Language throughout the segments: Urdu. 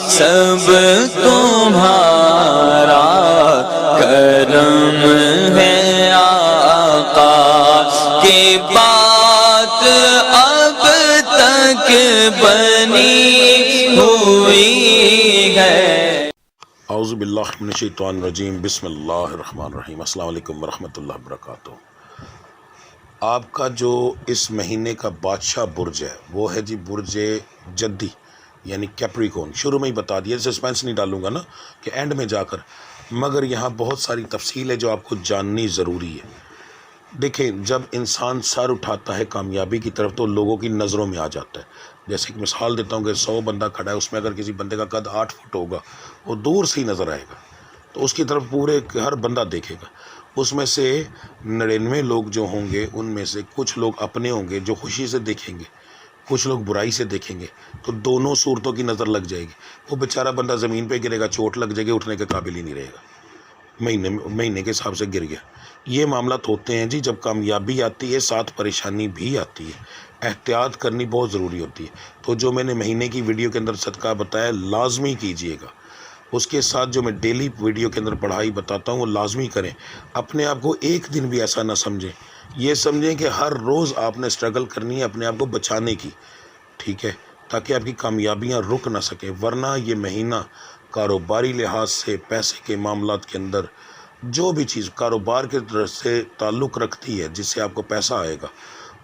سب تمہارا کرم ہے آقا کی بات اب تک بنی ہوئی ہے۔ اعوذ باللہ من الشیطان الرجیم، بسم اللہ الرحمن الرحیم۔ السلام علیکم ورحمۃ اللہ وبرکاتہ۔ آپ کا جو اس مہینے کا بادشاہ برج ہے وہ ہے جی برج جدی یعنی کیپریکون۔ شروع میں ہی بتا دیا، سسپینس نہیں ڈالوں گا نا کہ اینڈ میں جا کر، مگر یہاں بہت ساری تفصیل ہے جو آپ کو جاننی ضروری ہے۔ دیکھیں، جب انسان سر اٹھاتا ہے کامیابی کی طرف تو لوگوں کی نظروں میں آ جاتا ہے۔ جیسے کہ مثال دیتا ہوں کہ 100 بندہ کھڑا ہے، اس میں اگر کسی بندے کا قد 8 فٹ ہوگا وہ دور سے ہی نظر آئے گا، تو اس کی طرف پورے ہر بندہ دیکھے گا۔ اس میں سے 99 لوگ جو ہوں گے ان میں سے کچھ لوگ اپنے ہوں گے جو خوشی سے دیکھیں گے، کچھ لوگ برائی سے دیکھیں گے، تو دونوں صورتوں کی نظر لگ جائے گی۔ وہ بیچارہ بندہ زمین پہ گرے گا، چوٹ لگ جائے گی، اٹھنے کے قابل ہی نہیں رہے گا، مہینے کے حساب سے گر گیا۔ یہ معاملات ہوتے ہیں جی، جب کامیابی آتی ہے ساتھ پریشانی بھی آتی ہے، احتیاط کرنی بہت ضروری ہوتی ہے۔ تو جو میں نے مہینے کی ویڈیو کے اندر صدقہ بتایا لازمی کیجئے گا، اس کے ساتھ جو میں ڈیلی ویڈیو کے اندر پڑھائی بتاتا ہوں وہ لازمی کریں۔ اپنے آپ کو ایک دن بھی ایسا نہ سمجھیں، یہ سمجھیں کہ ہر روز آپ نے سٹرگل کرنی ہے اپنے آپ کو بچانے کی، ٹھیک ہے، تاکہ آپ کی کامیابیاں رک نہ سکیں۔ ورنہ یہ مہینہ کاروباری لحاظ سے، پیسے کے معاملات کے اندر، جو بھی چیز کاروبار کے طرف سے تعلق رکھتی ہے جس سے آپ کو پیسہ آئے گا،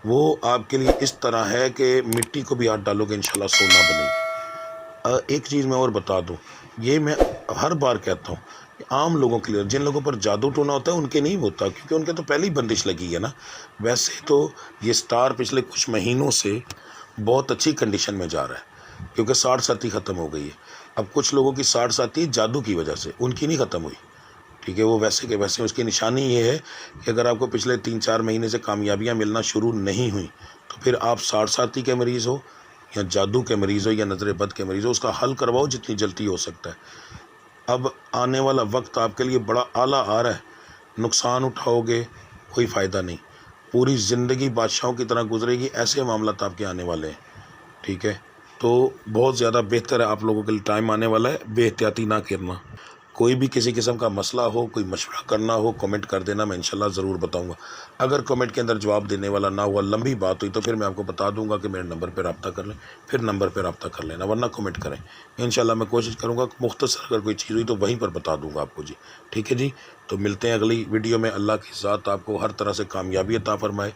وہ آپ کے لیے اس طرح ہے کہ مٹی کو بھی ہاتھ ڈالو گے انشاءاللہ سونا بنے گی۔ ایک چیز میں اور بتا دوں، یہ میں ہر بار کہتا ہوں کہ عام لوگوں کے لیے، جن لوگوں پر جادو ٹونا ہوتا ہے ان کے نہیں ہوتا، کیونکہ ان کے تو پہلے ہی بندش لگی ہے نا۔ ویسے تو یہ سٹار پچھلے کچھ مہینوں سے بہت اچھی کنڈیشن میں جا رہا ہے، کیونکہ 60 ساتی ختم ہو گئی ہے۔ اب کچھ لوگوں کی 60 ساتی جادو کی وجہ سے، ان کی نہیں ختم ہوئی، ٹھیک ہے، وہ ویسے کے ویسے۔ اس کی نشانی یہ ہے کہ اگر آپ کو پچھلے 3-4 مہینے سے کامیابیاں ملنا شروع نہیں ہوئیں تو پھر آپ 60 ساتی کے مریض ہو یا جادو کے مریض ہو یا نظر بد کے مریض ہو، اس کا حل کرواؤ جتنی جلدی ہو سکتا ہے۔ اب آنے والا وقت آپ کے لیے بڑا اعلیٰ آ رہا ہے، نقصان اٹھاؤ گے کوئی فائدہ نہیں، پوری زندگی بادشاہوں کی طرح گزرے گی، ایسے معاملات آپ کے آنے والے ہیں، ٹھیک ہے۔ تو بہت زیادہ بہتر ہے، آپ لوگوں کے لیے ٹائم آنے والا ہے بے احتیاطی نہ کرنا۔ کوئی بھی کسی قسم کا مسئلہ ہو، کوئی مشورہ کرنا ہو، کمنٹ کر دینا، میں انشاءاللہ ضرور بتاؤں گا۔ اگر کمنٹ کے اندر جواب دینے والا نہ ہوا، لمبی بات ہوئی، تو پھر میں آپ کو بتا دوں گا کہ میرے نمبر پہ رابطہ کر لیں، پھر نمبر پہ رابطہ کر لینا، ورنہ کمنٹ کریں۔ انشاءاللہ میں کوشش کروں گا کہ مختصر اگر کوئی چیز ہوئی تو وہیں پر بتا دوں گا آپ کو جی، ٹھیک ہے جی۔ تو ملتے ہیں اگلی ویڈیو میں۔ اللہ کی ذات آپ کو ہر طرح سے کامیابی عطا فرمائے،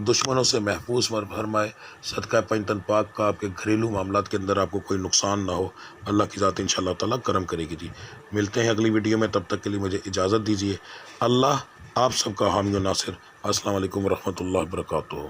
دشمنوں سے محفوظ فرمائے، صدقہ پنجتن پاک کا آپ کے گھریلو معاملات کے اندر آپ کو کوئی نقصان نہ ہو، اللہ کی ذات انشاءاللہ تعالیٰ کرم کرے گی جی۔ ملتے ہیں اگلی ویڈیو میں، تب تک کے لیے مجھے اجازت دیجیے۔ اللہ آپ سب کا حامی و ناصر۔ السلام علیکم ورحمۃ اللہ وبرکاتہ۔